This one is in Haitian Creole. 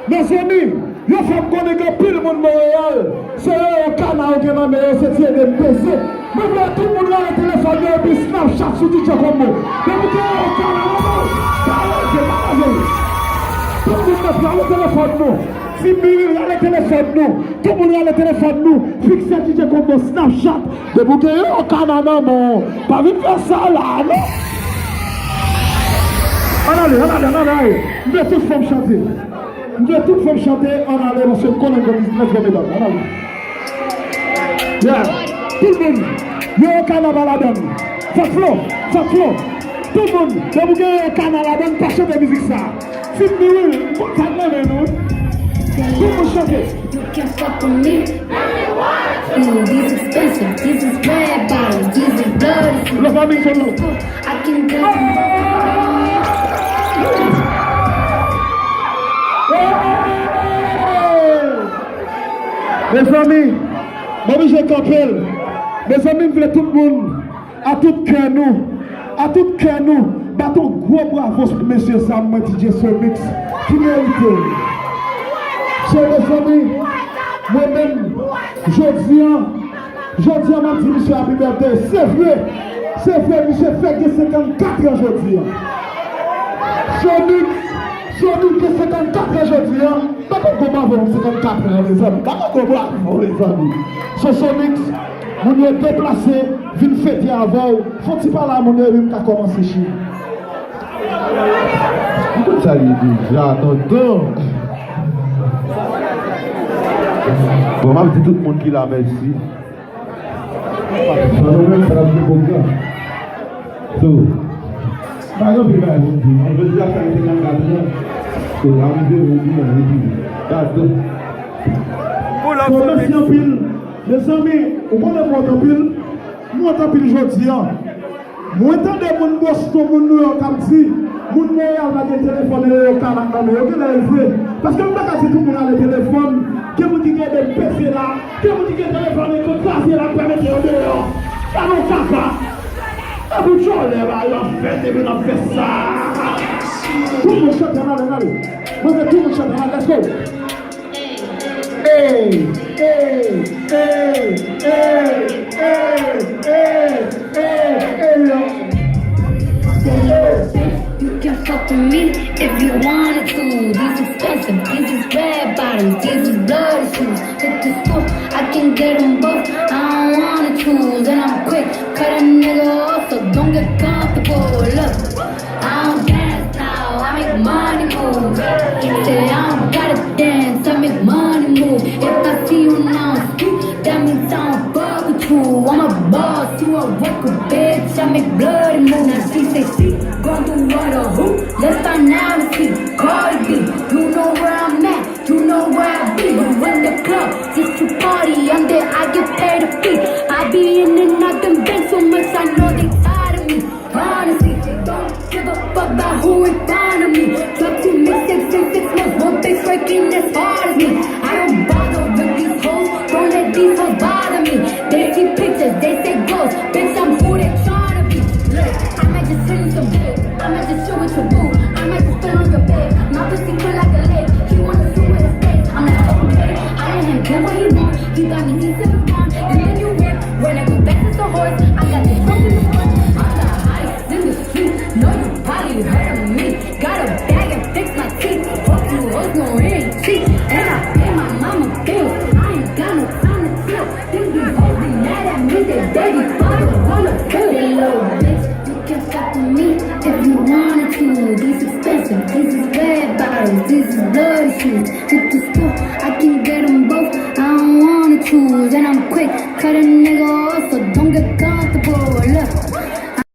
Mes amis, je fais connaître pile le monde Montréal. C'est un canal qui m'a mis c'est de PC. Mais tout le monde a le téléphone et puis Snapchat sur DJ Combo. Mais vous avez un canal, tout le monde a le téléphone nous. Si Bill a le téléphone nous, tout le monde a le téléphone nous. Fixez DJ Combo Snapchat. Mais vous avez un canal, non. Pas vite faire ça là, non. Allez. Nous devons tous faire chanter. Nous devons tous faire chanter en allait parce que nous connaissons comme business comme mesdames. Yeah. Tout le monde. Il y a un canal à la donne. Faites flow. Tout le monde. Vous avez un canal à la donne, pas chanter musique ça. Si vous voulez, vous allez nous. Tout le monde chanter. You can't fuck with me. Ooh, these expensive. These is red bottles. These is blood. La famille sont là. I can get them. Mes amis, moi je campé. Mes amis, je veux tout le monde, à tout cœur nous, battons gros bravo pour monsieur Sam, DJ Somix, qui mérite. Chers mes amis, moi-même, je dis à ma petite monsieur Happy Birthday, c'est vrai, monsieur fait que 54 ans aujourd'hui. Somix que 54 ans aujourd'hui. Pas qu'on va 54 ans les amis. Pas qu'on va les amis. Ce Somix, on est déplacé, vient fêter avant. Faut-il pas là, mon ami, qui a commencé chez nous. Ça y est déjà, tonton. Bon, moi, je dis tout le monde qui l'a merci. Ça va plus pour ça. Par exemple, on veut dire que ça a été dans la vie. So, arrivé au bout, on est dit. Merci en pile. Les amis, on va les voir en pile. Nous, en pile aujourd'hui. Moi, tant de monde Boston, mon New York, comme si, mon Montréal va des téléphones au Canada, mais ok, là, il fait. Parce que je ne sais pas si tout le monde a le téléphone, que vous dites qu'il y a des PC là, que vous dites qu'il y a des téléphones, que vous classez là, permettez au dehors. Ça ne va pas. Ça vous choque, là, il a fait, il a fait ça. Tout le monde chante, allez. Moi, tout le monde chante, let's go. Hey. You can fuck with me if you wanted to. These expensive, these is red bottoms, these is bloody shoes. Hit the school, I can get them both. I don't wanna choose, and I'm quick, cut a nigga off, so don't get comfortable. Look, I don't dance now, I make money move. Say I don't gotta dance, I make money move. If I see you now, that means I don't fuck with you. I'm a boss, you a worker, bitch. I make bloody moves. Now she say she gon' do what or who? Let's find out and see. Cardi B, you know where I'm at, you know where I be. You in the club, just to party. I'm there, I get paid a fee. I be in and out them banks so much, I know they tired of me. Honestly, don't give a fuck about who in front of me. Drop 2 mixtapes in 6 months, one face working as hard as me. I don't bother with these hoes, don't let these hoes bother me. They see pictures, they say ghosts, bitch I'm who they tryna be. Look, I might just send you some dick, I might just chill with your boo, I might just spit on your bed. My pussy feel like a lake, he wanna swim with his face. I'm like, okay, I let him get what he want. You got me D7 on, and then you whip. When I go back to the horse, I got this rope in the front. I'm the highest in the street, know you probably heard of me. Got a bag and fix my teeth, hope you hoes gon' really cheat. And I pay my mama bills, I ain't got no time to chill. Think these hoes be mad at me, they baby father wanna kill. Hey little bitch, you can fuck with me if you wanted to. These expensive, these is red bottles, these is bloody shoes. Hit the school, I can get them both, I don't wanna choose. choose. And I'm quick, cut a nigga off, so don't get comfortable. Look,